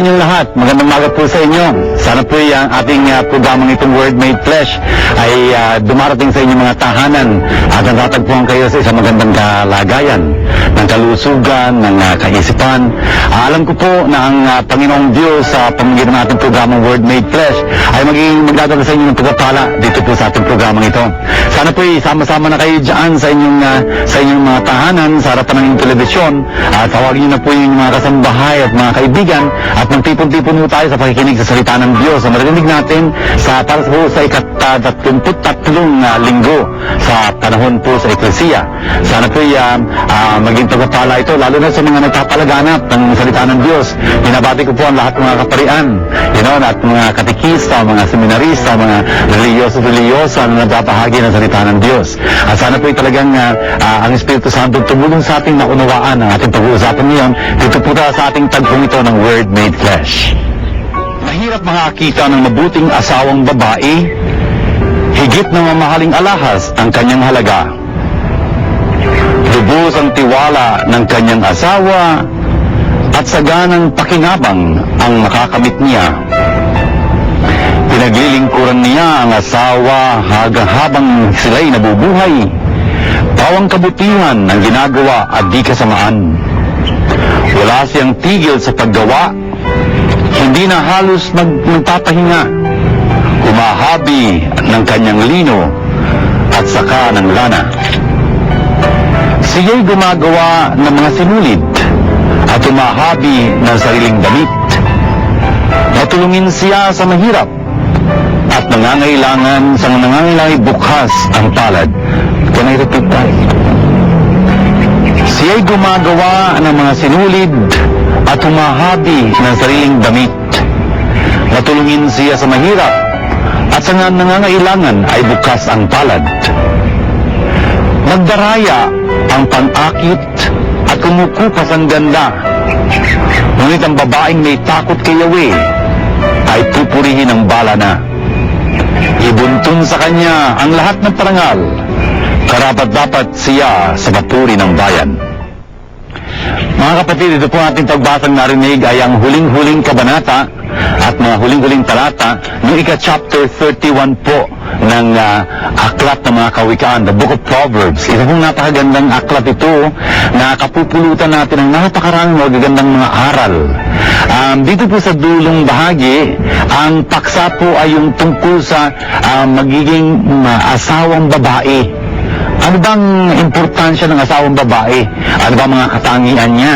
inyong lahat. Magandang umaga po sa inyo. Sana po ang ating programang itong Word Made Flesh ay dumarating sa inyong mga tahanan at natatagpuan kayo sa isang magandang kalagayan ng kalusugan, ng kaisipan. Alam ko po na ang Panginoong Diyos sa pamamagitan ng ating programang Word Made Flesh ay magdadala sa inyo ng pagpapala dito po sa ating programang ito. Sana po sama-sama na kayo dyan sa inyong mga tahanan, sa harapan ng inyong telebisyon, at tawagin niyo na po yung mga kasambahay at mga kaibigan at magtipon-tipon po tayo sa pakikinig sa salita ng Diyos na marinig natin para sa ika-33 linggo sa panahon po sa Eklesiya. Sana po maging pagpapala ito, lalo na sa mga nagpapalaganap ng salita ng Diyos. Binabati ko po ang lahat ng mga kaparian, at mga katikista, mga seminarista, mga religyoso na nagpapahagi ng salita ng Diyos. At sana po talagang ang Espiritu Santo tumulong sa ating naunawaan ang ating pag-uusapan ngayon dito po sa ating tagpong ito ng Word Made Flesh. Mahirap makakita ng mabuting asawang babae, higit na mamahaling alahas ang kanyang halaga. Lubos ang tiwala ng kanyang asawa at saganang pakinabang ang makakamit niya. Pinaglilingkuran niya ang asawa habang sila'y nabubuhay. Pawang kabutihan ang ginagawa at di kasamaan. Wala siyang tigil sa paggawa, hindi na halos magpapahinga. Humahabi ng kanyang lino at saka ng lana. Siya'y gumagawa ng mga sinulid at humahabi ng sariling damit. Natulungin siya sa mahirap at nangangailangan bukas ang palad. Can I repeat that? Siya'y gumagawa ng mga sinulid at humahabi ng sariling damit. Natulungin siya sa mahirap at sa nangangailangan ay bukas ang palad. Nagdaraya ang pang-akit at kumukupas ang ganda. Ngunit ang babaeng may takot kay Yahweh ay pupurihin ng bala na. Ibuntun sa kanya ang lahat ng parangal. Karapat-dapat siya sa papuri ng bayan. Mga kapatid, ito po ating pagbasang narinig ay ang huling-huling kabanata at mga huling-huling talata ng ika-chapter 31 po ng aklat ng mga kawikaan, the Book of Proverbs. Ito pong napakagandang aklat ito na kapupulutan natin ng napakaraming magagandang mga aral. Dito po sa dulong bahagi, ang paksa po ay yung tungkol sa magiging asawang babae. Ano bang importansya ng asawang babae? Ano bang mga katangian niya?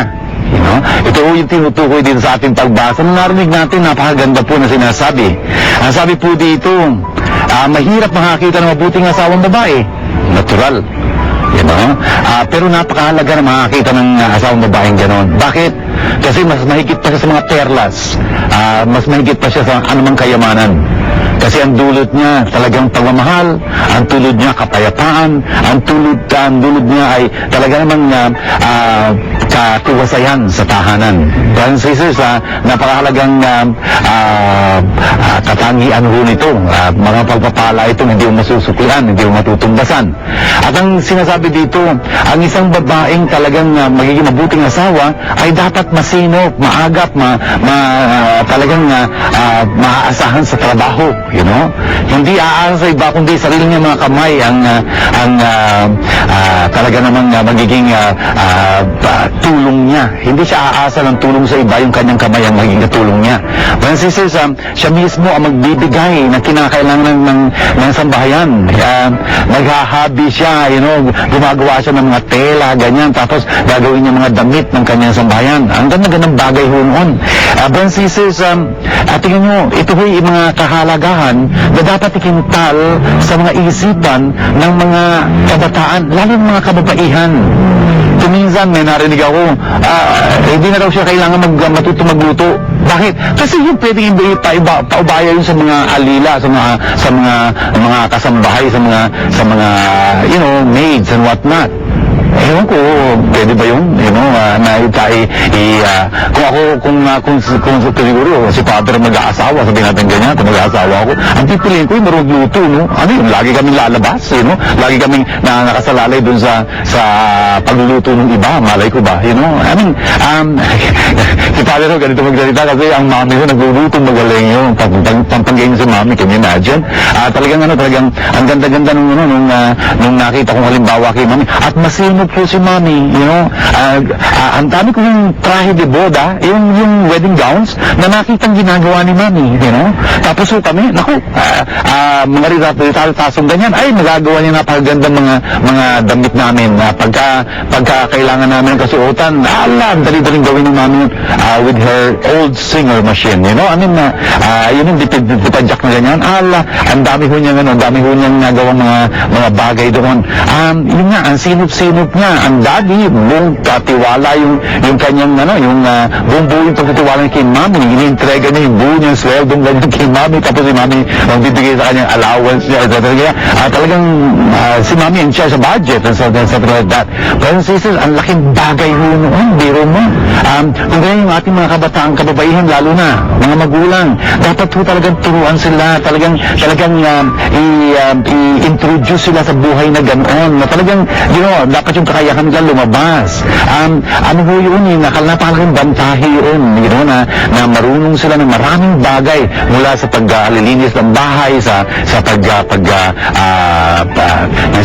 Ito yung tinutukoy din sa ating pagbasa. Nung narinig natin, napakaganda po na sinasabi. Ang sabi po dito, mahirap makakita ng mabuting asawang babae. Natural. Pero napakahalaga na makakita ng asawang babaeng ganon. Bakit? Kasi mas mahigit pa siya sa mga perlas. Mas mahigit pa siya sa anumang kayamanan. Kasi ang dulot niya talagang pagmamahal, ang dulot niya kapayapaan, ang dulot niya ay talaga namang katiwasayan sa tahanan. Brothers and sisters, napakahalagang katangian ho nito. Mga pagpapala itong hindi mo masusuklian, hindi mo matutumbasan. At ang sinasabi dito, ang isang babaeng talagang magiging mabuting asawa ay dapat masinop, maagap, talagang maaasahan sa trabaho. Hindi aasa sa iba kundi sarili niya mga kamay ang talaga namang magiging tulong niya. Hindi siya aasa ng tulong sa iba, yung kanyang kamay ang magiging katulong niya. Brothers and sisters, siya mismo ang magbibigay ng kinakailangan ng sambahayan. Maghahabi siya, gumagawa siya ng mga tela, ganyan, tapos gagawin niya mga damit ng kanyang sambahayan. Ang ganda-gandang bagay ho noon. Brothers and sisters, tingnan nyo, ito ho yung mga kahalagahan na dapat ikintal sa mga isipan ng mga kabataan, lalo ng mga kababaihan. Minsan may narinig ako, hindi na raw siya kailangan matuto magluto. Bakit? Kasi yung pwedeng paubaya yun sa mga alila, sa mga kasambahay, sa mga maids and whatnot. ewan ko, pwede ba yun? Na kung siguro si father mag-aasawa, sabihin natin ganyan, kung mag-aasawa ako, ang pipiliin ko yung marunong luto, no? Ano yun, lagi kaming lalabas, lagi kaming nakasalalay dun sa pagluluto ng iba, malay ko ba, I mean, si father ko ganito magsalita kasi ang mami ko nagluluto magaling yun, pampanggayin si mami, can you imagine? Talagang ang ganda-ganda nung nakita kong halimbawa kay mami, at masinop po si mami, ang dami ko yung trahe de boda, yung wedding gowns na nakitang ginagawa ni mami, tapos po kami, naku, mga ritasong ganyan, ay nagagawa niya napakagandang mga damit namin, pagka kailangan namin ng kasuotan, dali-daling gawin ng mami with her old singer machine, I mean, yun yung dipadjak na ganyan, ang dami ho niyang nagawang mga bagay doon. Yun nga, ang sinop-sinop niya, ang daddy, buong katiwala yung kanyang, buong buo yung pagkatiwala niya kay mami, iniintrega niya yung buo niyang sweldong ganyan kay mami, tapos si mami magbibigay sa kanyang allowance niya, etc. Talagang si mami in charge sa budget, and something like that. Pero sisters, ang laking bagay ho noon, biro mo. Kung ganyan yung ating mga kabataang kababaihan, lalo na, mga magulang, dapat ho talagang turuan sila, talagang i-introduce sila sa buhay na ganoon, na talagang, dapat yung kakayahan nila lumabas. Ano ho yun, napakalaking bantahe yun, na marunong sila ng maraming bagay, mula sa pag-alilinis ng bahay, sa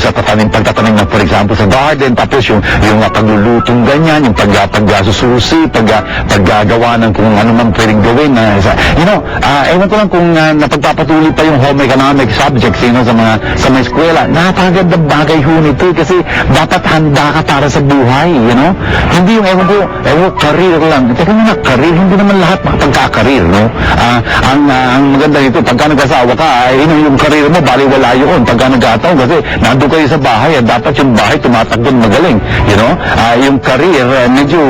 pagtatanim ng, for example, sa garden, tapos yung paglulutong ganyan, yung pagsususi, paggagawa ng kung ano man pwedeng gawin. Ewan ko lang kung napagpapatuloy pa yung home economic subjects sa mga eskwela. Napakagandang bagay ho nito kasi dapat handa ka para sa buhay, Hindi yung ewan ko, career lang. Teka muna, career, hindi naman lahat makapagkakareer, ang maganda nito, pagka nag-asawa ka, yung career mo, baliwala yun. Pagka nag-ataw, kasi nandun kayo sa bahay, dapat yung bahay tumatakbon magaling, yung career, medyo,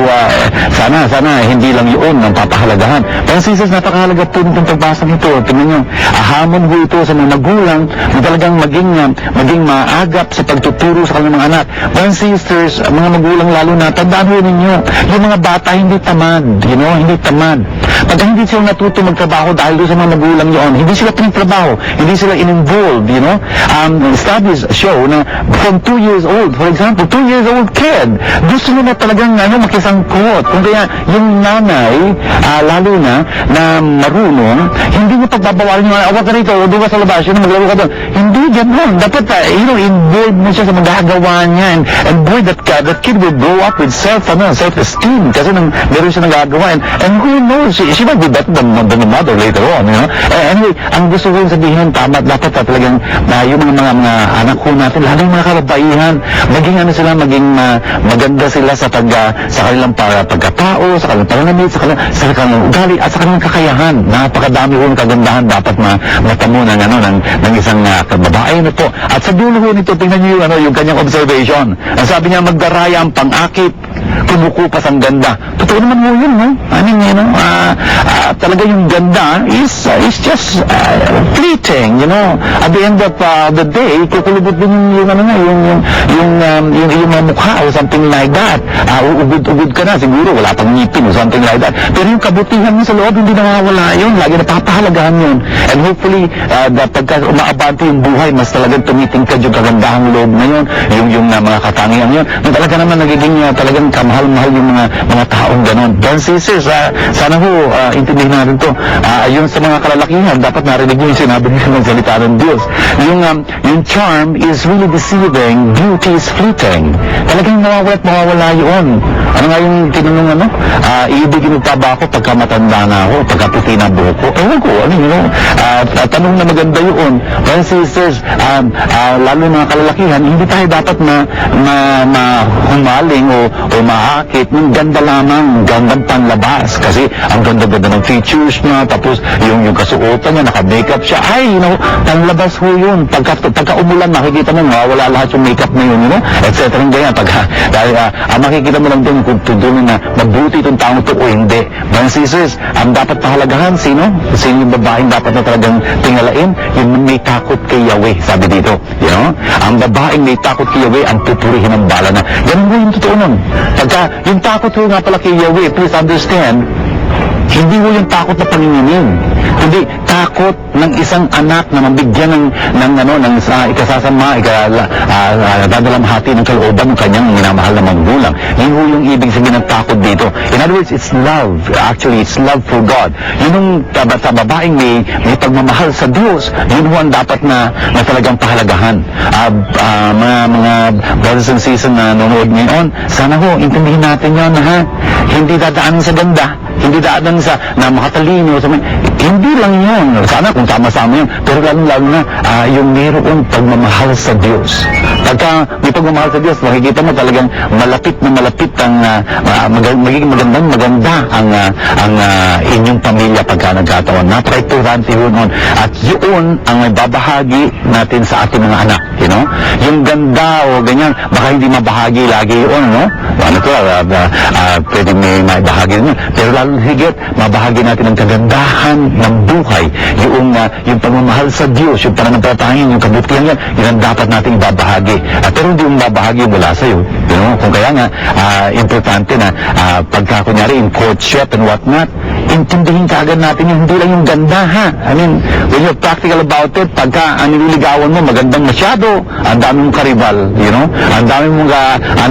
sana, hindi lang yun ang papahalagahan. Pero sisters, napakahalaga po nitong pagbasa nito. Tingnan nyo, hamon ho ito sa mga magulang na talagang maging maagap sa pagtuturo sa kanilang mga anak. Pero sisters, mga magulang lalo na, tandaan ho ninyo, yung mga bata hindi tamad, hindi tamad. Pag hindi sila natuto magtrabaho dahil doon sa mga magulang yun, hindi sila pinatrabaho, hindi sila in-involved, Studies show na from 2 years old, for example, 2 years old kid, gusto nila talagang makisangkot. Kung kaya yung nanay, lalo na marunong, hindi niya pagbabawalan yung awat na rito, o doon ka sa labas, maglaro ka doon. Hindi ganun. Dapat, involved mo siya sa magagawa niya. And boy, that kid will grow up with self-esteem kasi meron siya nagagawa. And who knows, she might be better than the mother later on, Anyway, ang gusto ko yung sabihin, tama, dapat talagang yung mga anak ko natin, lalo yung mga kababaihan, maging maganda sila sa kanilang pagkatao, sa kanilang pananamit, sa kanilang ugali, at sa kanilang kakayahan. Napakadami ko ng kagandahan dapat matamo ng isang babae na po. At sa dulo ko nito, tingnan niyo yung kanyang observation. Ang sabi niya, magdaraya ang pang-akit, kumukupas ang ganda. Totoo naman mo yun, I mean, talaga yung ganda is just fleeting, At the end of the day, kukulubot din yung mga mukha o something like that. Ugod-ugod ka na, siguro wala pang ngipin o something like that. Pero yung kabutihan mo sa loob, hindi nawawala yun. Lagi napapahalagahan yun. And hopefully, pagka umaabante yung buhay, mas talagang tumitingkad yung kagandahang loob na yun, yung mga katangian yun, na talaga naman nagiging talagang kamahal-mahal yung mga taong ganon. Then sisters, sana ho, intindihin natin to. Yung sa mga kalalakihan, dapat narinig mo yung sinabi ng salita ng Diyos. Yung charm is really deceiving, beauty is fleeting. Talagang mawawala yun. Ano nga yung tinanong, iibigin mo pa ba ako pagka matanda na ako, pagka puti na buhok ko? Ewan ko, tanong na maganda yun. Well, sisters, lalo mga kalalakihan, hindi tayo dapat humaling o maakit ng ganda lamang, gandang panlabas. Kasi ang ganda-ganda ng features niya, tapos yung kasuotan niya, naka-makeup siya, ay, panlabas ho yun. Pagka umulan, makikita mo, mawawala lahat yung makeup na yun, etc. Ganyan, makikita mo lang doon kung tudunin na mabuti itong taong ito o hindi. Mga sisters, ang dapat pahalagahan, sino yung babaeng dapat na talagang tingalain? Yung may takot kay Yahweh, sabi dito. Ang babaeng may takot kay Yahweh, ang pupurihin ng bala na. Ganun mo yung totoo nun. Pagka yung takot ho nga pala kay Yahweh, please understand, hindi mo yung takot na panginginin. Kundi takot ng isang anak na mabigyan ng ikasasama, dadalamhati ng kalooban ng kanyang minamahal na magulang. Yun ho yung ibig sabihin ng takot dito. In other words, it's love. Actually, it's love for God. Yun yung sa babaeng may pagmamahal sa Diyos, yun ho ang dapat na talagang pahalagahan. Mga brothers and sisters na nanonood ngayon, sana ho, intindihin natin yun, ha? Hindi dadaan sa ganda, hindi dadaan sa na makatalino, hindi lang yun. Sana kung sama-sama yun. Pero lalo-lalo na, yung mayroong pagmamahal sa Diyos. Pagka may pagmamahal sa Diyos, makikita mo talagang malapit na malapit ang magiging maganda ang inyong pamilya pagka nagkataon. Napaka-importante yun nun. At yun ang babahagi natin sa ating mga anak. Yung ganda o ganyan, baka hindi mabahagi lagi yun, pwede may bahagi nun. Pero lalo higit, mabahagi natin ang kagandahan ng buhay, yung pagmamahal sa Diyos, yung pananampalataya, yung kabutihan yan, yun ang dapat nating babahagi. Pero hindi yung babahagi mula sa'yo. Kung kaya nga, importante na pagka kunyari in courtship and whatnot, intindihin kaagad natin yung hindi lang yung ganda, ha? I mean, when you're practical about it, pagka ang nililigawan mo, magandang masyado, ang dami mong karibal, ang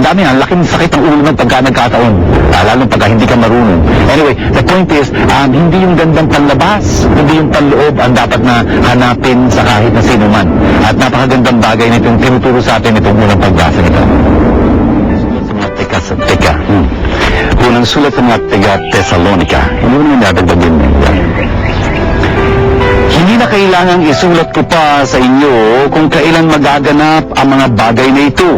dami, ang laking sakit ng ulo ng pagka nagkataon, lalo pagka hindi ka marunong. Anyway, the point is, hindi yung gandang panlabas, hindi yung panloob ang dapat na hanapin sa kahit na sino man. At napakagandang bagay na itong tinuturo sa atin itong unang pagbasa nito. Unang sulat sa mga taga-Thessalonica. Hindi mo naman nadagdagin mo. Hindi na kailangang isulat ko pa sa inyo kung kailan magaganap ang mga bagay na ito.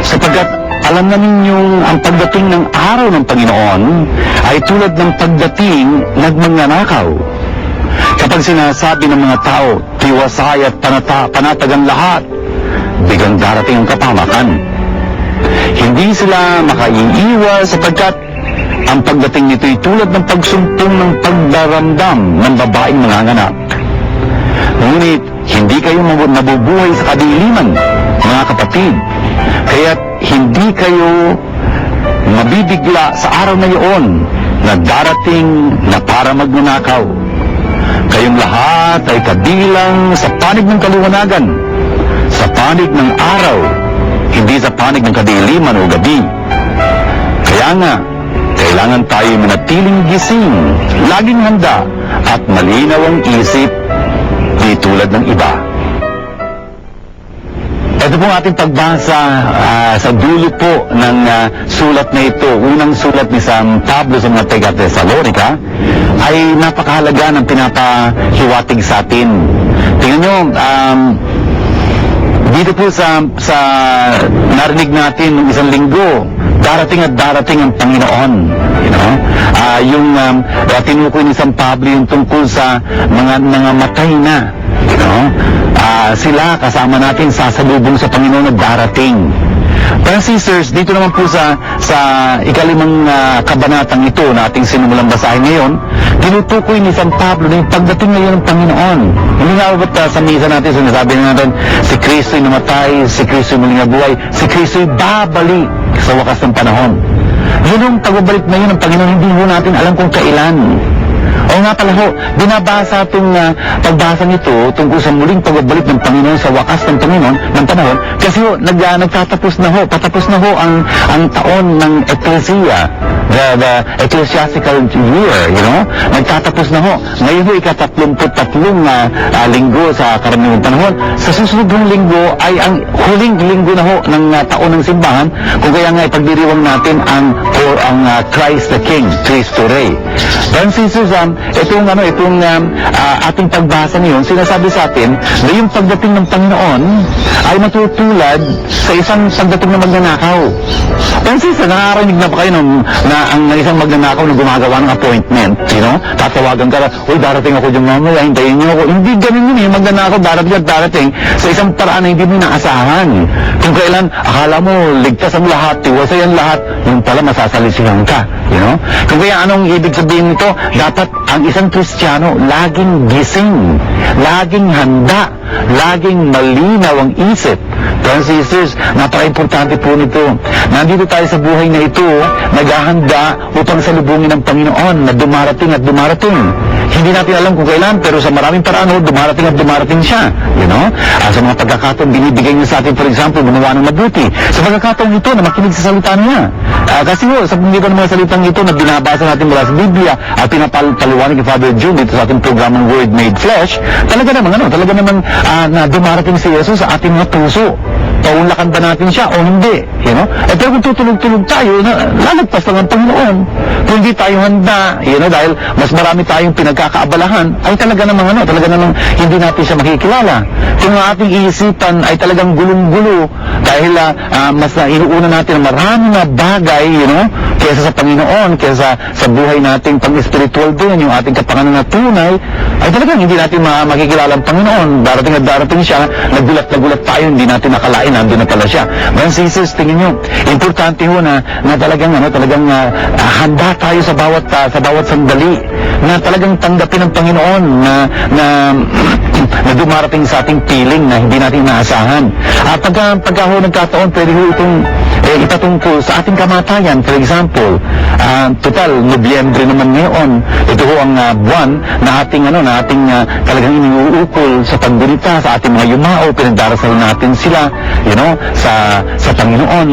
Sapagkat alam na ninyong ang pagdating ng araw ng Panginoon ay tulad ng pagdating ng magnanakaw. Kapag sinasabi ng mga tao, tiwasay at panatag ang lahat, biglang darating ang kapamakan. Hindi sila makaiiwas sapagkat ang pagdating nito'y tulad ng pagsumpong ng pagdaramdam ng babaeng manganganak. Ngunit hindi kayo nabubuhay sa kadiliman, mga kapatid. Kaya't hindi kayo mabibigla sa araw na iyon na darating na para magnanakaw. Kayong lahat ay kabilang sa panig ng kaliwanagan, sa panig ng araw, hindi sa panig ng kadiliman o gabi. Kaya nga, kailangan tayo manatiling gising, laging handa, at malinaw ang isip, di tulad ng iba. Ito pong ating pagbasa sa dulo po ng sulat na ito, unang sulat ni San Pablo sa mga taga-Thessalonica, ay napakahalaga ng pinapahiwatig sa atin. Tingnan nyo, dito po sa narinig natin ng isang linggo, darating at darating ang Panginoon. Yung tinukoy ni San Pablo yung tungkol sa mga nangamatay na. Sila kasama natin sasalubong sa Panginoon na darating. Pero sisters, dito naman po sa ikalimang kabanatang ito na ating sinimulang basahin ngayon, tinutukoy ni San Pablo na yung pagdating ngayon ng Panginoon. Hindi nga ba't sa misa natin, sinasabi natin, si Kristo'y namatay, si Kristo'y muling nabuhay, si Kristo'y babalik sa wakas ng panahon. Yun yung pagbabalik na yun ng Panginoon, hindi mo natin alam kung kailan. O nga pala ho, binabasa itong pagbasa nito tungkol sa muling pagbabalik ng Panginoon sa wakas ng Panginoon, ng panahon, kasi ho, patapos na ho ang taon ng Ecclesia, the ecclesiastical year, nagtatapos na ho. Ngayon ho, ika-33 linggo sa karaniwang panahon. Sa susunod ng linggo ay ang huling linggo na ho ng taon ng simbahan, kung kaya nga ipagdiriwang natin ang Christ the King, Cristo Rey. Then sisters, itong ating pagbasa ngayon, sinasabi sa atin na yung pagdating ng Panginoon ay matutulad sa isang pagdating na magnanakaw. Then sisters, nakakarinig na ba kayo na ang isang magnanakaw na gumagawa ng appointment, tatawagan ka, uy, darating ako dyan mamaya, hintayin niyo ako. Hindi ganun yun eh, magnanakaw darating sa isang paraan na hindi mo inaasahan. Kung kailan, akala mo, ligtas ang lahat, tiwasay ang lahat, yung pala masasalisihan ka, Kung kaya anong ibig sabihin nito, dapat ang isang Kristiyano, laging gising, laging handa, laging malinaw ang isip. Brothers and sisters, napaka-importante po nito. Nandito tayo sa buhay na ito, naghahanda upang salubungin ng Panginoon na dumarating at dumarating. Hindi natin alam kung kailan, pero sa maraming paraan, dumarating at dumarating siya. Sa mga pagkakataon, binibigay niya sa atin, for example, gumawa ng mabuti. Sa pagkakataon ito, na makinig sa salita niya. Kasi sa pagkakataon ng mga salitang ito na binabasa natin mula sa Biblia at pinapaliwanag ni Father June dito sa ating programang Word Made Flesh, talaga naman na dumarating si Jesus sa ating mga puso. Paunlakan ba natin siya o hindi? Pero kung tutulog-tulog tayo, lalagpas lang ang Panginoon. Kung hindi tayo handa, dahil mas marami tayong pinagkakaabalahan, ay talaga namang hindi natin siya makikilala. Kung ang ating iisipan ay talagang gulong-gulo, dahil mas inuuna natin marami na bagay, kaysa sa Panginoon, kaysa sa buhay nating pang-spiritual din, yung ating kapangalan na tunay, ay talagang hindi natin makikilala ang Panginoon. Darating at darating siya, nagulat tayo, hindi natin nakalain, nandun na pala siya. Mga sisters, tingin nyo, importante ho na talagang handa tayo sa bawat sandali, na talagang tanggapin ng Panginoon na dumarating sa ating piling na hindi natin naasahan. At pagka ho nagkataon, pwede ho itong ipatungkol sa ating kamatayan. For example, total, Nobyembre naman ngayon. Ito ho ang buwan na ating talagang iniuukol sa paggunita sa ating mga yumao. Pinagdarasal natin sila, sa Panginoon.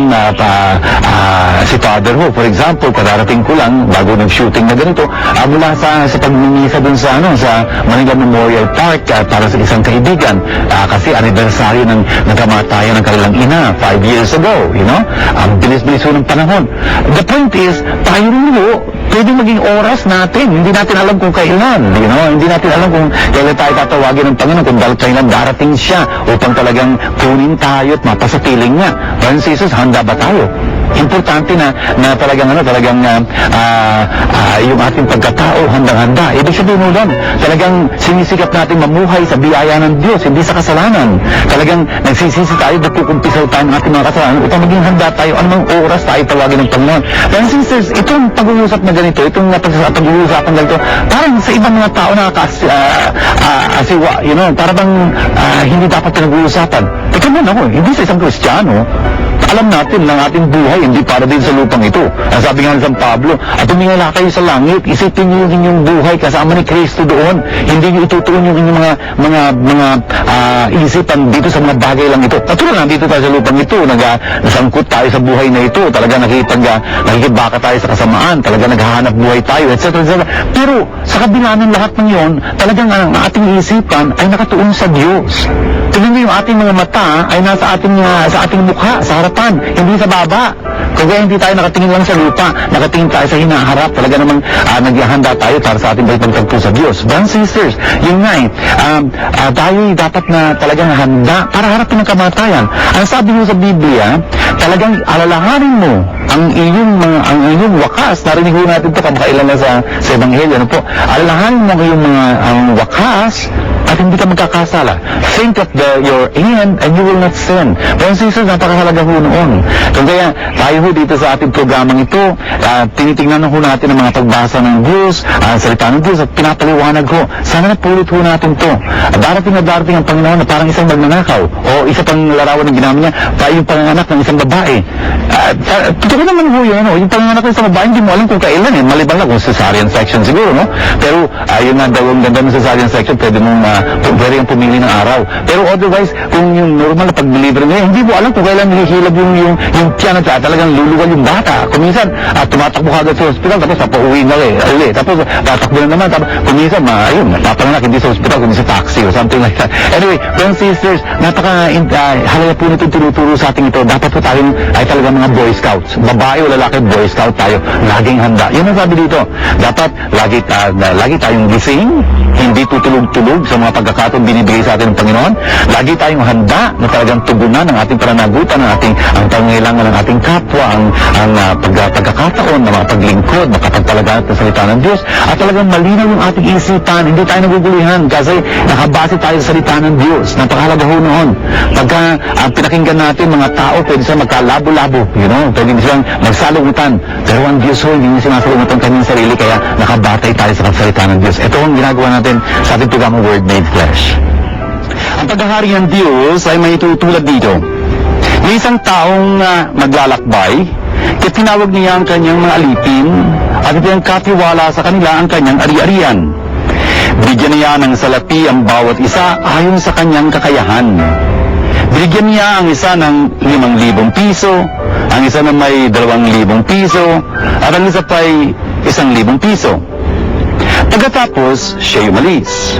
Si Father ho, for example, kadarating ko lang, bago nag-shooting na ganito, mula sa pagmimisa dun sa Manila Memorial Park para sa isang kaibigan. Kasi anniversary ng kamatayan ng kanilang ina, 5 years ago, ang bilis-bilis ho ng panahon. The point is, tayo rin pwedeng maging oras natin. Hindi natin alam kung kailan, Hindi natin alam kung kailan tayo tatawagin ng Panginoon, kung kailan darating siya upang talagang kunin tayo at mapasapiling niya. Francis, handa ba tayo? Importante na talagang yung ating pagkatao handang-handa. Ibig sabihin mo lang, talagang sinisikap natin mamuhay sa biyaya ng Diyos, hindi sa kasalanan. Talagang nagsisisi tayo, nagkukumpisaw tayo ng ating mga kasalanan upang maging handa tayo, anumang oras tayo tawagin ng Panginoon. Kaya sisters, itong pag-uusap na ganito, itong pag-uusapan ganito, parang sa ibang mga tao nakakasiwa, para bang hindi dapat pinag-uusapan. Ito naman ako, hindi sa isang Kristiyano. Alam natin ng ating buhay, hindi para din sa lupang ito. Ang sabi nga ni San Pablo, at tumingala kayo sa langit, isipin niyo yung inyong buhay kasama ni Kristo doon. Hindi niyo itutuon yung inyong mga isipan dito sa mga bagay lang ito. Natural lang dito tayo sa lupang ito, nasangkot tayo sa buhay na ito, talaga nakikibaka tayo sa kasamaan, talaga naghahanap buhay tayo, etc. Pero sa kabila ng lahat ng yon, talagang ang ating isipan ay nakatuon sa Diyos. Tingnan niyo yung ating mga mata ay nasa ating mukha, sa harapan, hindi sa baba. Kaya hindi tayo nakatingin lang sa lupa, nakatingin tayo sa hinaharap. Talaga namang naghahanda tayo para sa ating pagtagpo sa Diyos. Brothers and sisters, yun nga tayo dapat na talagang handa para harapin ang kamatayan. Ang sabi mo sa Biblia, talagang alalahanin mo ang iyong wakas. Narinig ko natin ito kamakailan na sa Ebanghelyo. Alalahanin mo ang wakas at hindi ka magkakasala. Think of your end and you will not sin. Brothers and sisters, napakahalaga ho noon. Kaya tayo ho dito sa ating programang ito, tinitingnan ho natin ang mga pagbasa ng Diyos, salita ng Diyos, at pinapaliwanag ho. Sana napulit ho natin ito. Darating ang Panginoon na parang isang magnanakaw, o isa pang larawan ng ginamit niya, yung panganganak ng isang babae. Totoo naman ho yun, yung panganganak ng isang babae, hindi mo alam kung kailan, maliban lang kung cesarean section siguro, Pero, yun nga daw, ang ganda ng cesarean section, pwede kang pumili ng araw. Pero otherwise, kung yung normal na pag-deliver ngayon, hindi mo alam kung kailan nihihilab yung tiyan at talagang luluwal yung bata. Kuminsan, tumatakbo ka agad sa hospital, tapos napauwi na ulit. Tapos, tatakbo na naman. Tapos, kuminsan, papanganak, hindi sa hospital, kundi sa taxi or something like that. Anyway, brothers and sisters, halaga po nito tinuturo sa ating ito. Dapat po tayo ay talagang mga Boy Scouts. Babae o lalaki, Boy Scout tayo. Laging handa. Yun ang sabi dito. Dapat, lagi tayong gising, hindi tutulog-tulog sa mga pagkakataon binibigay sa atin ng Panginoon, lagi tayong handa na talagang tugunan ang ating pananagutan, ang pangailangan ng ating kapwa, ang pagkakataon na mapaglingkod, makapagpalaganap ng salita ng Diyos, at talagang malinaw yung ating isipan, hindi tayo nagugulihan kasi nakabase tayo sa salita ng Diyos. Napakahalaga ho noon. Pagka pinakinggan natin mga tao, pwede silang magkalabo-labo, pwede silang magsalungutan, pero ang Diyos ho, hindi niya sinasalungutan kanyang sarili, kaya nakabatay tayo sa salita ng Diyos. Ito ang ginagawa natin sa ating programang Word Made Flesh. Ang paghahari ng Diyos ay may tutulad dito. May isang taong maglalakbay, kaya tinawag niya ang kanyang mga alipin at ipinagkatiwala sa kanila ang kanyang ari-arian. Bigyan niya ng salapi ang bawat isa ayon sa kanyang kakayahan. Bigyan niya ang isa ng 5,000 piso, ang isa na may 2,000 piso, at ang isa pa ay 1,000 piso. Pagkatapos, siya umalis.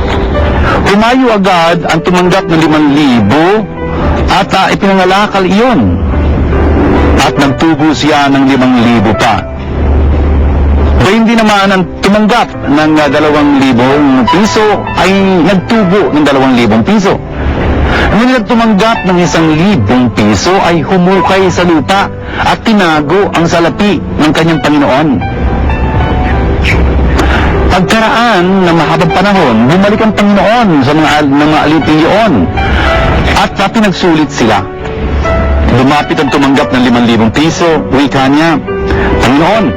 Humayo agad ang tumanggap ng 5,000 at ipinangalakal iyon. At nagtubo siya ng 5,000 pa. O hindi naman ang tumanggap ng 2,000 piso ay nagtubo ng 2,000 piso. Ngunit tumanggap ng 1,000 piso ay humukay sa lupa at tinago ang salapi ng kanyang Panginoon. Pagkaraan ng mahabang panahon, bumalik ang Panginoon sa mga alipin iyon at pinagsulit sila. Lumapit ang tumanggap ng 5,000 piso, wika niya, Panginoon,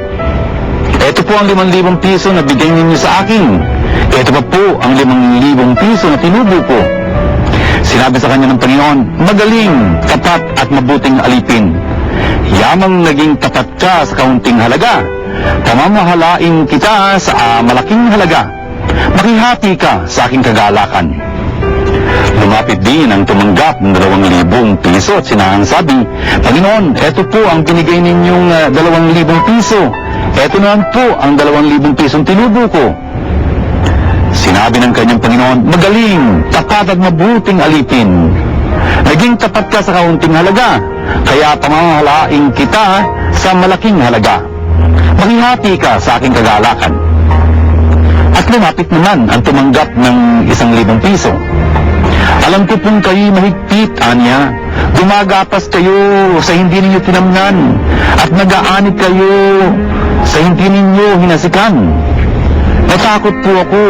ito po ang 5,000 piso na bigay ninyo sa akin. Ito pa po ang 5,000 piso na tinubo ko. Sinabi sa kanya ng Panginoon, magaling, tapat at mabuting alipin. Yamang naging tapat ka sa kaunting halaga, pamamahalain kita sa malaking halaga. Makihati ka sa aking kagalakan. Lumapit din ang tumanggap ng 2,000 piso at sinangsabi, Panginoon, eto po ang binigay ninyong 2,000 piso. Eto naman po ang 2,000 pisong tinubo ko. Sinabi ng kanyang Panginoon, magaling, tapat at mabuting alipin. Naging tapat ka sa kaunting halaga, kaya pamamahalain kita sa malaking halaga. Makihati ka sa aking kagalakan. At lumapit naman ang tumanggap ng 1,000 piso. Alam ko pong kayo mahigpit, anya. Gumagapas kayo sa hindi ninyo tinamnan at nag-aanit kayo sa hindi ninyo hinasikan. Natakot po ako,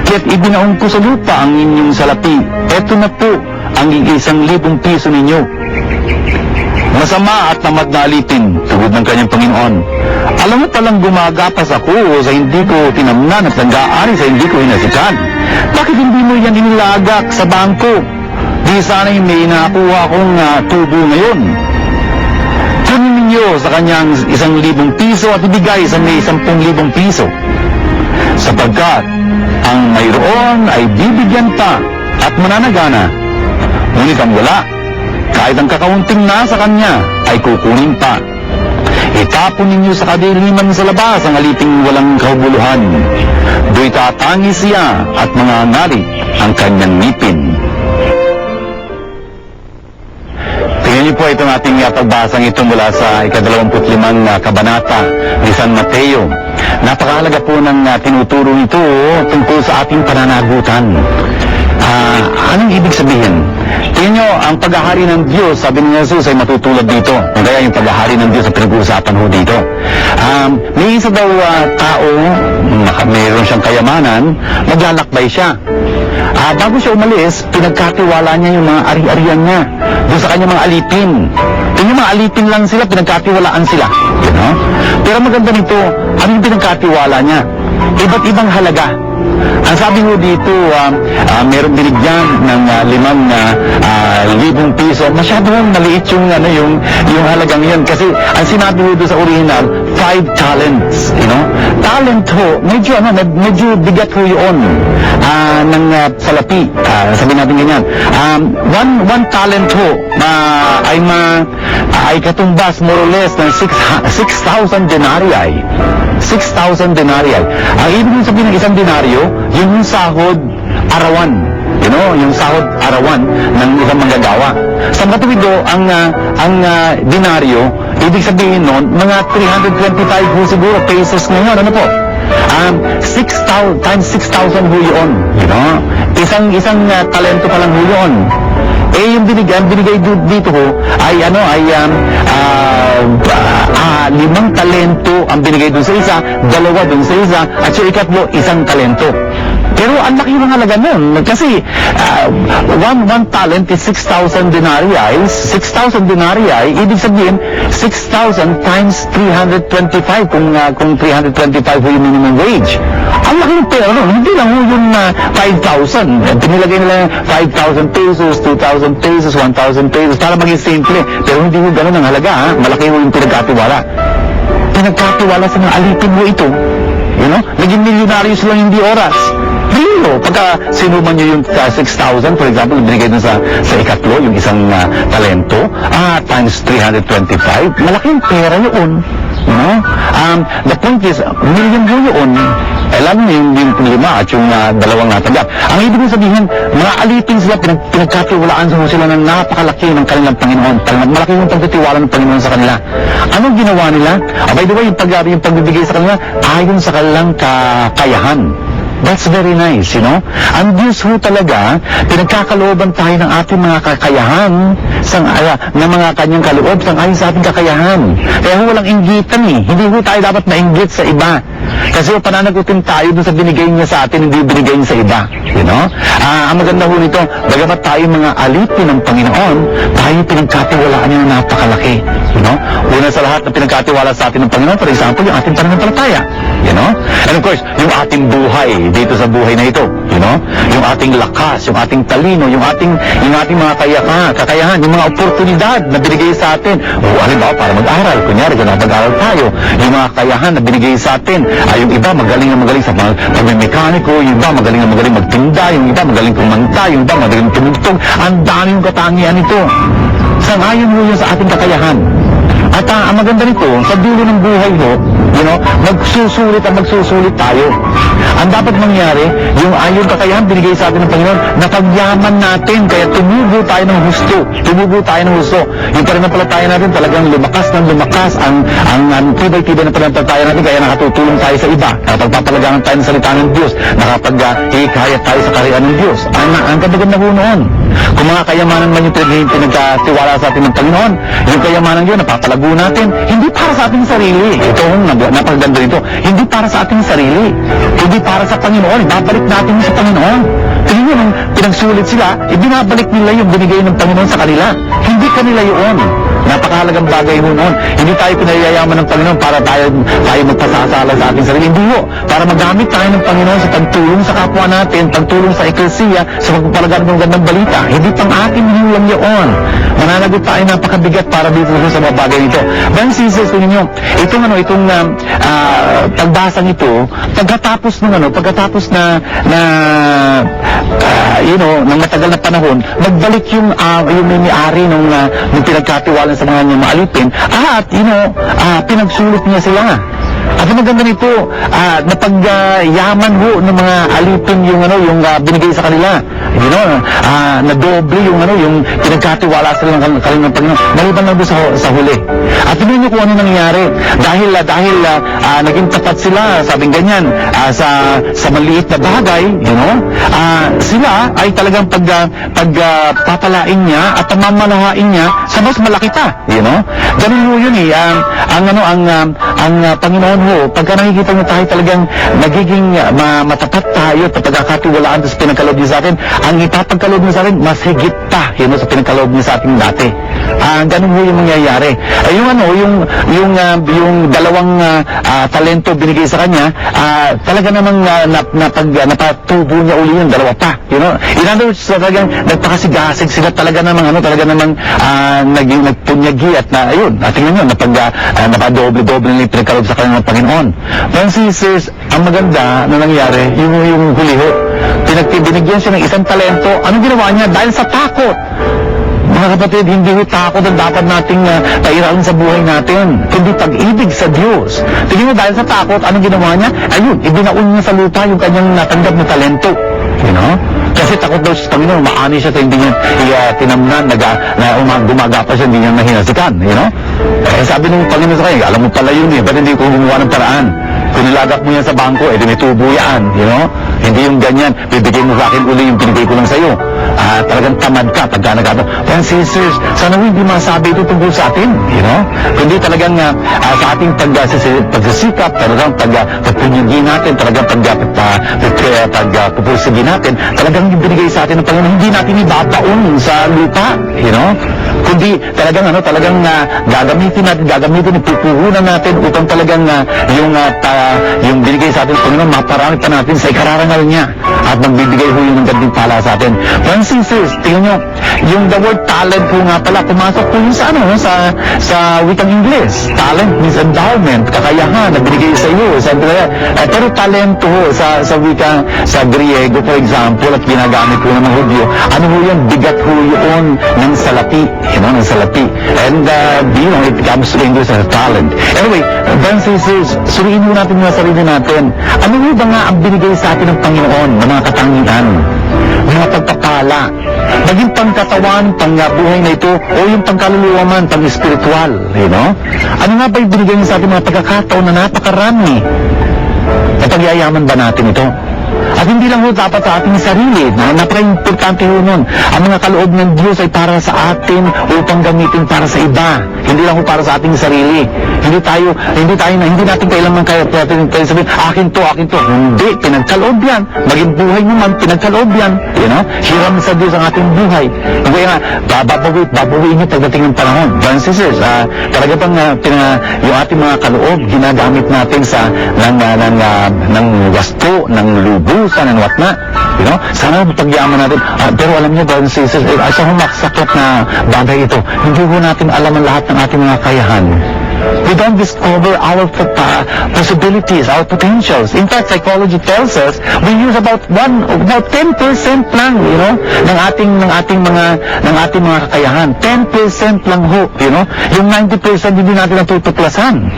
kaya't ibinaon ko sa lupa ang inyong salapi. Eto na po ang 1,000 piso ninyo. Masama at tamad na alipin, tugod ng kanyang Panginoon. Alam mo palang gumagapas ako sa hindi ko tinamnan at nag-aari sa hindi ko hinasikan. Bakit hindi mo yan inilagak sa bangko? Di sana'y may nakuha akong tubo ngayon. Kunin ninyo sa kanyang 1,000 piso at ibigay sa may 10,000 piso. Sapagkat ang mayroon ay bibigyan pa at mananagana. Ngunit ang wala, kahit ang kakaunting nasa kanya ay kukunin pa. Itapon ninyo sa kadiliman sa labas ang aliping walang kahuluhan. Do'y tatangis siya at mangangalit ang kanyang ngipin. Tingnan niyo po itong ating pagbasang ito mula sa ika-25 kabanata ni San Mateo. Napakahalaga po ng tinuturo nito tungkol sa ating pananagutan. Anong ibig sabihin? Tingnan nyo, ang paghahari ng Diyos, sabi ni Jesus, ay matutulad dito. Kaya yung paghahari ng Diyos ang pinag-uusapan ho dito. May isa daw tao, mayroon siyang kayamanan, maglalakbay siya. Bago siya umalis, pinagkatiwala niya yung mga ari-arian niya doon sa kanyang mga alipin. Yung mga alipin lang sila, pinagkatiwalaan sila. Pero maganda nito, ano yung pinagkatiwala niya? Iba't ibang halaga. Ang sabi mo dito, meron binigyan ng 5,000 piso. Masyadong maliit yung halagang yun. Kasi ang sinabi mo doon sa original, 5 talents. Talent ho, medyo bigat ho yun ng salapi. Sabi natin ganyan. One talent ho ay katumbas more or less ng 6,000 denarii. 6,000 denarii. Ang ibig sabihin ng isang denaryo, yung sahod arawan. Yung sahod arawan ng isang manggagawa. Sa matuwido, ang denaryo, ibig sabihin nun, mga 325 po siguro pesos ngayon. Ano po? 6,000 times 6,000 ho yun. You know? Isang talento pa lang ho yun. Eh, yung binigay dito ho, ay 5 talento ang binigay dun sa isa, 2 dun sa isa, at yung ikatlo, 1 talento. Pero ang laki ng halaga nun. Kasi, one talent is 6,000 denarii. 6,000 denarii, ibig sabihin, 6,000 times 325, kung 325 yung minimum wage. Ang laki ng pera nun. Hindi lang yung 5,000. Pinilagay nila 5,000 pesos, 2,000 pesos, 1,000 pesos, para maging simple. Pero hindi mo ganun ang halaga, ha? Malaki yung pinagkatiwala. Pinagkatiwala sa mga alipin mo ito. You know? Naging milyonaryo sila hindi oras. Real, pagka sinuman nyo yung 6,000, for example, binigay dun sa ikatlo, yung isang talento, times 325, malaking pera yun. You know? The point is, million yun. Alam niyo yung 5 at yung 2 natanggap. Ang ibig sabihin, mga alipin sila, pinagkatiwalaan sila ng napakalaki ng kanilang Panginoon. Malaki yung pagtitiwala ng Panginoon sa kanila. Anong ginawa nila? By the way, yung pagbibigay sa kanila, ayon sa kanilang kakayahan. That's very nice, you know? Ang Diyos ho talaga, pinagkakalooban tayo ng ating mga kakayahan, ng mga kanyang kaloob, ayon sa ating kakayahan. Kaya ho walang inggitan eh. Hindi ho tayo dapat maingit sa iba. Kasi ho, pananagutin tayo dun sa binigay niya sa atin, hindi binigay niya sa iba. You know? Ang maganda ho nito, bagamat tayo mga alipin ng Panginoon, tayo pinagkatiwalaan niya na napakalaki. You know? Una sa lahat na pinagkatiwala sa atin ng Panginoon, for example, yung ating pananampalataya. You know? And of course, yung ating buhay dito sa buhay na ito, you know? Yung ating lakas, yung ating talino, yung ating mga kakayahan, yung mga oportunidad na binigay sa atin. Halimbawa, para mag-aral, kunyari, kung nakapag-aral tayo, yung mga kakayahan na binigay sa atin, yung iba magaling sa pagmemekaniko, yung iba magaling magtinda, yung iba magaling kumanta, yung iba magaling tumugtog. Ang dami yung katangian nito. Sangayon mo yun sa ating kakayahan. At ang maganda nito, sa dulo ng buhay ho, you know, magsusulit tayo. Ang dapat mangyari, yung kakayahan binigay sa atin ng Panginoon, napagyaman natin, kaya tumubo tayo ng husto. Yung pananampalataya natin talagang lumakas, ang tibay-tibay na pananampalataya natin, kaya nakatutulong tayo sa iba. Nakapagpapalagangan tayo ng salita ng Diyos, nakapag-hikayat tayo sa kariyan ng Diyos. Ang ganda-ganda ho noon. Kung mga kayamanan man yung pinagkatiwala sa atin ng Panginoon, yung kayamanan yun, napapalago natin, hindi para sa ating sarili. Ito ang napaganda nito. Hindi para sa ating sarili. Hindi para sa Panginoon. Babalik natin sa Panginoon. Tingnan nyo, nung pinagsulit sila, ibinabalik nila yung binigay ng Panginoon sa kanila. Hindi kanila yun. Napakahalagang bagay ho noon. Hindi tayo pinayayaman ng Panginoon para tayo magpasasala sa ating sarili. Hindi ho. Para magamit tayo ng Panginoon sa pagtulong sa kapwa natin, pagtulong sa eklesiya, sa pagpapalagan ng gandang balita. Hindi pang ating hinulang yun. Mananagot tayo napakabigat para dito sa mga bagay nito. Brothers and sisters, tingnan nyo, itong pagbasang ito, pagkatapos na ng matagal na panahon, nagbalik yung may-ari nung pinagkatiwalan sa mga maalipin, at pinagsulit niya sila. At ang maganda nito, napagyaman ho ng mga alipin yung binigay sa kanila. Na doble yung pinagkatiwala sila ng kanilang Panginoon. Maliban lang doon sa huli. At tingnan niyo kung ano nangyari. Dahil naging tapat sila, sabing ganyan, sa maliit na bagay, sila ay talagang pagpapalain niya at pamamalahain niya sa mas malaki pa. Ganun ho yun eh. Ang Panginoon ho, pagka nakikita niyo tayo talagang nagiging matapat tayo at pagkakatiwalaan sa pinagkaloob niya sa atin, ang ipapagkaloob niya sa atin, mas higit pa sa pinagkaloob niya sa atin dati. Ganun ho yung mangyayari. Yung 2 talento binigay sa kanya, talaga namang napatubo niya uli yung 2 pa. In other words, talagang nagpakasigasig sila, talaga namang nagpunyagi at tingnan nyo, napadoble-doble na yung pinagkaloob sa kanilang Panginoon. Friends and sisters, ang maganda na nangyari, yung huli ho, binigyan siya ng 1 talento. Anong ginawa niya? Dahil sa takot. Mga kapatid, hindi ho takot ang dapat nating pairalin sa buhay natin, kundi pag-ibig sa Diyos. Tingnan mo, dahil sa takot, anong ginawa niya? Ayun, ibinaon niya sa lupa yung kanyang natanggap na talento. Kasi takot daw sa Panginoon, maani siya sa hindi niya tinamnan, gumagapa siya, hindi niya nahinasikan. Sabi ng Panginoon sa kanya, alam mo pala yun ba't hindi ko gumawa ng paraan? Kung nilagak mo yan sa bangko, edi may tubo yan, you know? Hindi yung ganyan, bibigay mo sa akin uli yung binigay ko lang sa'yo. Talagang tamad ka pagka nagkataon. Kaya sisters, sana hindi masabi ito tungkol sa atin, you know? Kundi talagang sa ating pagsisikap, talagang pagpunyagi natin, talagang pagpupursigi natin, talagang yung binigay sa atin ng Panginoon, hindi natin ibabaon sa lupa, you know? Kundi talagang gagamitin, ipupuhunan natin upang talagang yung binigay sa atin ng Panginoon, maparami pa natin sa ikararangal niya at magbibigay ho yung ganding pala sa atin. Friends, sisters, tingnan nyo, yung the word talent po nga pala, pumasok po yun sa wikang Ingles. Talent means endowment, kakayahan na binigay sa iyo. Pero talento ho, sa Griego, for example, at ginagamit po ng mga Hudyo, ano ho yan? Bigat ho yun ng salapi. Ng salapi. And, it comes to English as talent. Anyway, friends, sisters, suriin ho natin mga sarili natin. Ano ho ba nga ang binigay sa atin ng Panginoon ng mga katangian? Mga pagpapala, maging pangkatawan, pangbuhay na ito, o yung pangkaluluwa man, pang-spiritual, you know? Ano nga ba yung binigay niya sa ating mga pagkakataon na napakarami? Napagyayaman ba natin ito? At hindi lang ho dapat sa ating sarili, napaka-importante ho nun. Ang mga kaloob ng Diyos ay para sa atin upang gamitin para sa iba. Hindi lang ho para sa ating sarili. Hindi natin kailangan tayo sabihin, akin to. Hindi, pinagkaloob yan. Maging buhay mo man, pinagkaloob yan. You know? Hiram sa Diyos ang ating buhay. Kaya nga, babawiin niyo pagdating ng panahon. Brothers and sisters, talaga bang yung ating mga kaloob, ginagamit natin ng gasto, ng lubusan, and whatnot. You know? Sana pagyaman natin. Pero alam niyo, brothers and sisters, sa humaksakot na bagay ito, hindi ho natin alam ang lahat ng ating mga kakayahan. We don't discover our possibilities, our potentials. In fact, psychology tells us we use about 10% lang, you know, ng ating mga kakayahan. 10% lang ho, you know. Yung 90% hindi natin natutuklasan.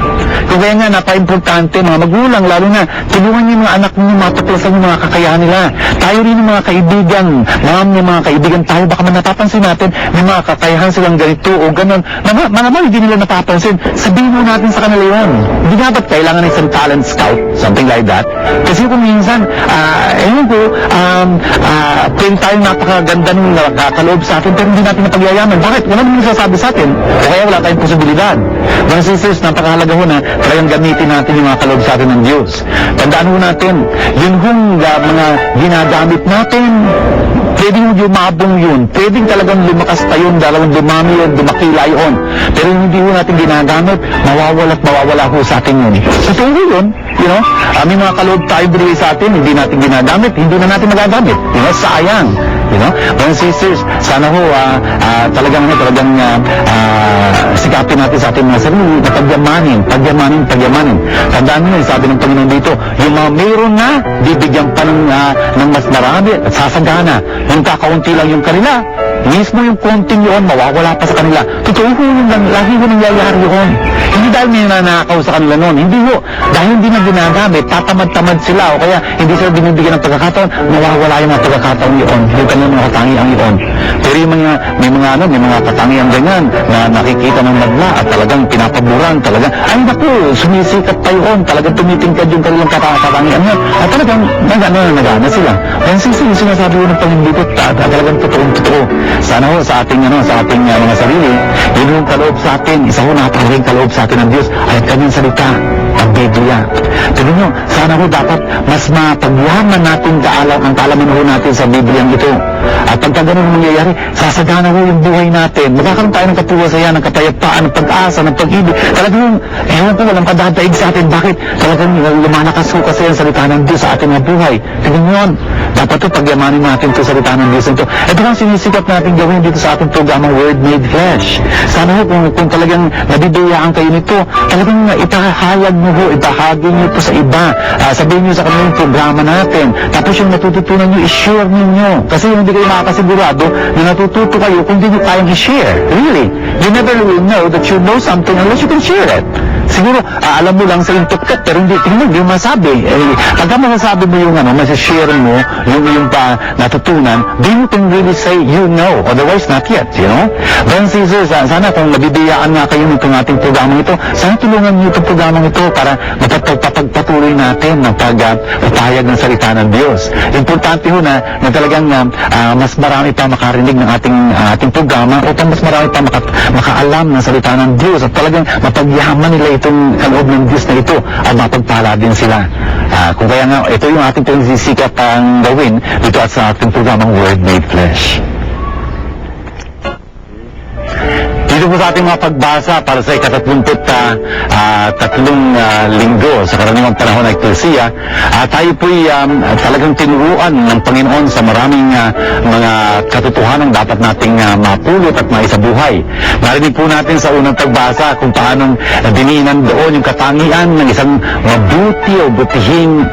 Kung kaya nga napaka-importante mga magulang, lalo na tulungan niyo mga anak niyo matuklasan yung mga kakayahan nila. Tayo rin yung mga kaibigan, mga kaibigan tayo, baka man napapansin natin may mga kakayahan silang ganito o ganon. Naman hindi nila napapansin. Sabihin mo natin sa kanila yun. Hindi nga ba't kailangan ng isang talent scout? Something like that. Kasi kung minsan, pwede tayo napakaganda ng nakakaloob sa atin pero hindi natin napagyayaman. Bakit? Wala naman nasasabi sa atin. O kaya wala tayong posibilidad. Mga sisters, napakahalaga ho na talagang gamitin natin yung mga kaloob sa atin ng Diyos. Tandaan ho natin, yun hong mga ginagamit natin, pwedeng lumabong yun. Pwedeng talagang lumakas pa yun, dalawang dumami yun, dumakila yun. Pero hindi ho natin ginagamit, mawawala ho sa atin yun. Totoo yun, you know? May mga kaloob tayo binigay sa atin, hindi natin ginagamit, hindi na natin magagamit. You know, sayang. You know? Mga sisters, sana ho, talagang sikapin natin sa ating mga sarili na pagyamanin. Tandaan nyo, sabi ng Panginoon dito, yung mga mayroon na, bibigyan pa ng mas marami at sasagana. Yung kakaunti lang yung kanila, mismo yung konting yun, mawawala pa sa kanila. Totoo ho yung lagi ho nangyayari yun. Hindi dahil may nanakaw sa kanila noon. Hindi ho. Dahil hindi na ginagamit, tatamad-tamad sila o kaya hindi sila binibigyan ng pagkakataon, mawawala yung mga pagkakataon yun. Yung kanilang mga katangiang yun. Pero yung may mga katangiang ganyan na nakikita ng madla at talagang pinapaboran, talagang, ay naku, sumisikat pa yun, talagang tumitingkad yung kanilang katangian yun. At talagang nagana sila. Kaya sinasabi ko ng Panginoon dito, talagang totoo. Sana ho sa ating mga sarili, yun yung kaloob sa atin, isa ho napakaling kaloob sa atin ng Diyos ay ang kanyang salita, ang Biblia. Tignan nyo, sana ho dapat mas mapagyaman natin ang kaalaman ho natin sa Biblia ito. At pagka ganun mangyayari, sasagana ho yung buhay natin. Magkakaroon tayo ng katuwasayan, ng kapayapaan, ng pag-asa, ng pag-ibig. Talagang, ewan po, walang kadadaig sa atin. Bakit? Talagang lumalakas ho kasi ang salita ng Diyos sa ating mga buhay. Tignan nyo, dapat ito, pagyamanin natin ito salita ng Diyos ito. Ito ang sinisikap natin gawin dito sa ating programang Word Made Flesh. Sana ho, kung talagang nabibiyaan kayo nito, talagang ipahayag mo ho, ibahagi nyo po sa iba. Sabihin nyo sa kanilang programa natin. Tapos yung natututunan nyo, i-share ninyo. Kasi hindi kayo makakasigurado na natututo kayo kung hindi nyo kayang i-share. Really. You never will know that you know something unless you can share it. siguro alam mo lang sa input pero hindi mo masabi. Pagka masasabi mo yung masashare mo yung natutunan, then you can really say you know, otherwise not yet, you know. Then sisters, sana kung nabibiyaan nga kayo nitong ating programang ito, sana tulungan niyo itong programang ito para mapagpatuloy natin ng pag-upayag ng salita ng Diyos. Importante ho na talagang mas marami pa makarinig ng ating programa upang mas marami pa makaalam ng salita ng Diyos at talagang mapagyaman nila itong kaloob ng Diyos na ito at mapagpala din sila. Kung kaya nga, ito yung ating pinagsisikap ang gawin dito at sa ating programang Word Made Flesh. Dito po sa ating mga pagbasa para sa tatlong linggo sa karaniwang panahon ng Eklesiya, tayo po'y talagang tinuruan ng Panginoon sa maraming mga katotohanan dapat nating mapulot at maisabuhay. Narinig po natin sa unang pagbasa kung paanong dininan doon yung katangian ng isang mabuti o butihing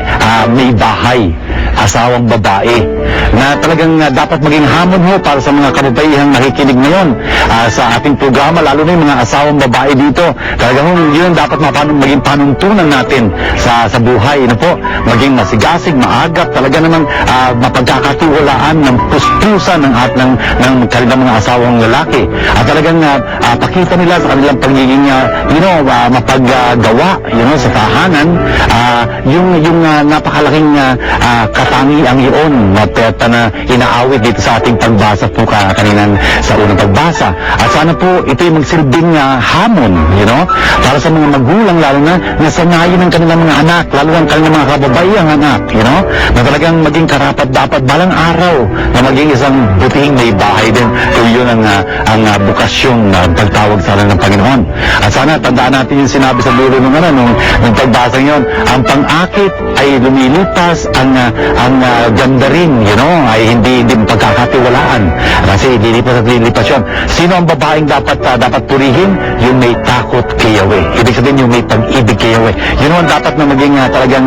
may bahay, asawang babae, na talagang dapat maging hamon ho para sa mga kababaihang nakikinig ngayon sa ating programa, lalo na yung mga asawang babae dito. Talagang yun dapat maging panuntunan natin sa buhay na po, maging masigasig, maagap, talaga namang mapagkakatiwalaan ng puspusan ng kanilang mga asawang lalaki. At talagang pakita nila sa kanilang pagiging mapaggawa sa tahanan yung napakalaking katangiang yun na inaawit dito sa ating pagbasa po kaninang sa unang pagbasa. At sana po ito'y magsilbing hamon, para sa mga magulang, lalo na nasanayin ng kanilang mga anak, lalo ng kanilang mga kababayang anak, na talagang maging karapat dapat balang araw na maging isang butihing may bahay din kung yun ang bukasyong pagtawag sa ng Panginoon. At sana tandaan natin yung sinabi sa dulo nung pagbasa yun, ang pang-akit ay lumilipas, ang ganda rin, ay hindi pagkakatiwalaan kasi lilipas yun. Sino ang babaeng dapat purihin? Yung may takot kay Yahweh. Ibig sabihin yung may pag-ibig kay Yahweh. Yun ang dapat na maging talagang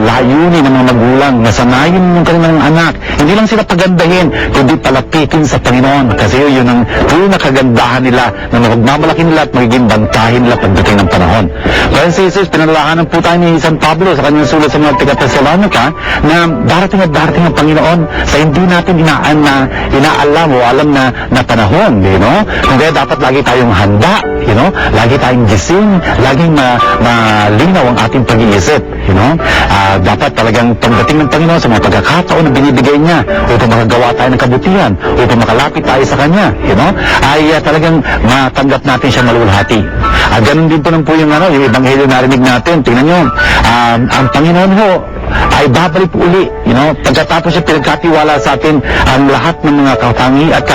layunin ng mga magulang na sanayin ng kanilang anak. Hindi lang sila pagandahin, kundi palapitin sa Panginoon kasi yun ang tunay na kagandahan nila na magmamalaki nila at magiging bantahin nila pagdating ng panahon. Kaya sisters, pinalalahanan po tayo ni San Pablo sa kanyang sulat sa mga taga-Thessalonica na darating ang Panginoon sa hindi natin inaalam o alam na panahon, Kung kaya dapat lagi tayong handa, lagi tayong gising, laging malinaw ang ating pag-iisip, dapat talagang pagdating ng Panginoon sa mga pagkakataon na binibigay niya upang makagawa tayo ng kabutihan, upang makalapit tayo sa Kanya, ay talagang matanggap natin siya malulhati. At ganun din po yung Ebanghelyo narinig natin. Tingnan nyo, ang Panginoon ho ay babalik uli, pagkatapos siya pinagkatiwala sa atin ang lahat ng mga katangi at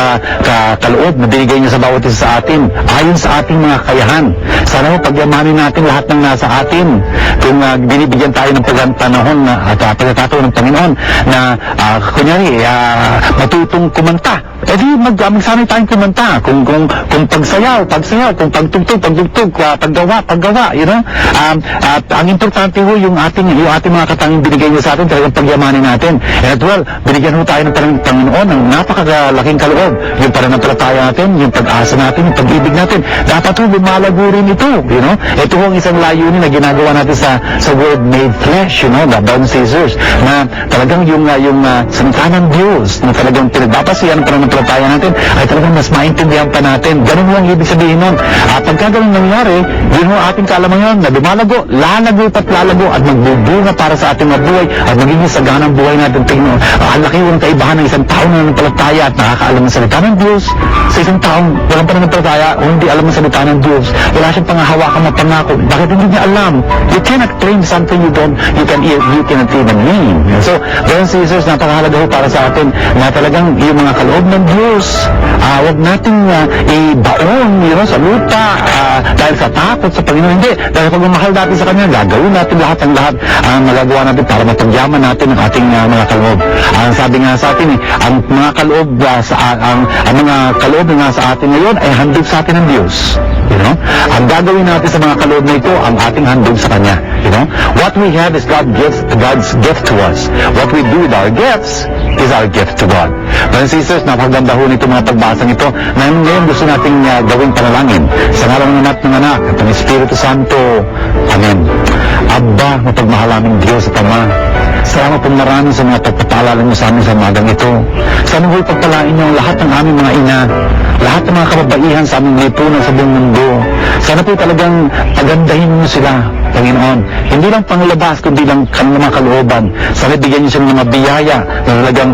kaloob na binigay niya sa bawat isa sa atin ayon sa ating mga kakayahan. Sana ho pagyamanin natin lahat ng nasa atin kung binibigyan tayo ng pagpanahon at pagkakataon ng Panginoon na kunyari matutong kumanta. E di magsanay tayong kumanta kung pagsayaw, kung pagtugtog, paggawa, at ang importante ho yung ating mga katanging binigay niya sa atin, talagang pagyamanin natin. And at well, binigyan ho tayo ng Panginoon ng napakalaking kaloob. Yung pananampalataya natin, yung pag-asa natin, yung pag-ibig natin, dapat ho lumalago rin ito, Ito ho ang isang layunin na ginagawa natin sa Word Made Flesh, the brothers and sisters, na talagang yung salita ng Diyos, na talagang pinagbabasihan ng pananampalataya natin, ay talagang mas maintindihan pa natin. Ganun ho ang ibig sabihin nun. Pagka ganun nangyari, yun ho ating kaalaman yun, na lumalago, lalago at magbubunga para sa ating mga buhay at magiging saganang buhay natin. Tingnan, ang laki ng kaibahan ng isang taong nananampalataya at nakakaalam ng salita ng Diyos sa isang taong walang pananampalataya o hindi alam ng salita ng Diyos. Wala siyang pangahawakan na pangako. Bakit hindi niya alam? You cannot claim something you cannot even mean. So, brothers and sisters, napakahalaga ho para sa atin na talagang yung mga kaloob ng Diyos, huwag nating ibaon sa lupa dahil sa takot sa Panginoon. Hindi. Dahil pagmamahal natin sa Kanya, gagawin natin lahat ang magagawa natin para mapagyaman natin ang ating mga kaloob. Ang sabi nga sa atin, ang mga kaloob ang mga kaloob na sa atin ngayon ay handog sa atin ng Diyos. Ang gagawin natin sa mga kaloob na ito, ang ating handog sa Kanya. You know? What we have is God's gift to us. What we do with our gifts is our gift to God. Brothers and sisters, napakaganda ho nito mga pagbasa nito. Ngayon gusto nating gawing panalangin. Sa ngalan ng anak ng anak at ng Espiritu Santo. Amen. Abba, mapagmahal aming Diyos at Ama, salamat po marami sa mga pagpapaalala niyo sa amin sa magang ito. Sana ho'y pagpalain niyo ang lahat ng aming mga ina, lahat ng mga kababaihan sa aming lipunan sa buong mundo. Sana po talagang pagandahin niyo sila, Panginoon. Hindi lang panglabas, kundi lang kanilang mga kalooban. Sana bigyan niyo sila ng mga biyaya na talagang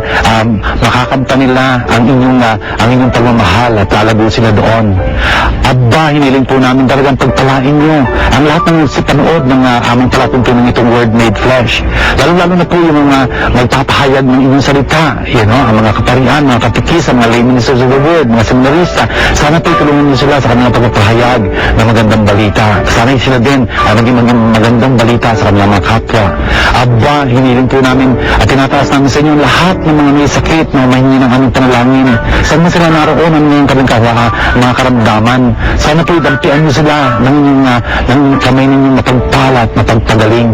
makakamta nila ang inyong pagmamahal at lalago sila doon. Abba, hiniling po namin talagang pagpalain niyo ang lahat ng panood ng aming palatuntunan itong Word Made Flesh. Lalo-lalo na po yung mga magpapahayag ng inyong salita, ang mga kaparian, mga katikisan, mga lay ministers of the word, mga seminarista. Sana po tulungan niyo sila sa kanilang pagpapahayag ng magandang balita. Sana sila din maging magandang balita sa kanilang mga kapwa. Abba, hiniling po namin at tinataas namin sa inyo lahat ng mga may sakit na mahingi ng aming panalangin. Saan mo sila naroon ang mga mga karamdaman. Sana po idampian niyo sila ng kamay ninyong mapagpalat, mapagpagaling.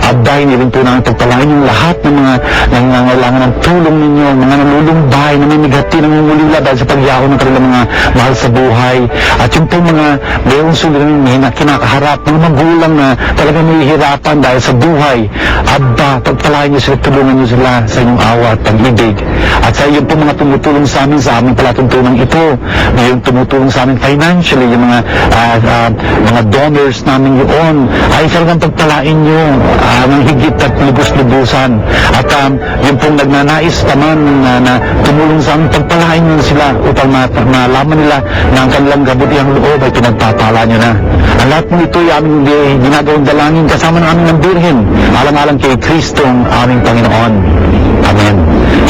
Abba, hiniling po namin pagpalain yung lahat ng mga nangangailangan ng tulong ninyo, mga nalulumbay, namimigati, nangungulila dahil sa pagyaon ng kanilang mga mahal sa buhay. At yung po mga mayroong suliranin na kinakaharap, mga magulang na talagang mahihirapan dahil sa buhay. Abba, pagpalain niyo sila, tulungan niyo sila sa inyong awa at pag-ibig. At sa iyo po mga tumutulong sa amin sa aming palatuntunan ito, yung tumutulong sa amin financially, yung mga donors namin yun, ay talagang pagpalain niyo ng higit at lubos-lubusan. At yung pong nagnanais naman na tumulong sa amin, pagpalain niyo sila upang malaman nila na ang kanilang kabutihang loob ay pinagpapala niyo na. Ang lahat po ito ay aming ginagawang dalangin kasama ng aming ng Birhen, alang-alang kay Kristo ang aming Panginoon. Amen.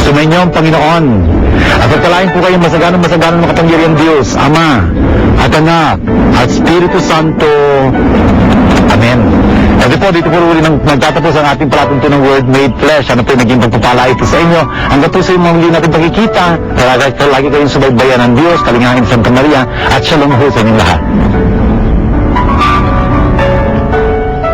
Sumainyo ang Panginoon. At pagpalain po kayo masaganang makapangyarihan Diyos, Ama, at Anak, at Espiritu Santo. Amen. Ito po, dito po rin nagtatapos ang ating palatuntunan ng Word Made Flesh. Ano po yung naging pagpapala ito sa inyo? Hanggang po sa inyo mga muli natin pagkikita. Lagi kayong subaybayan ng Diyos, kalingain Santa Maria, at shalom ho sa inyong lahat.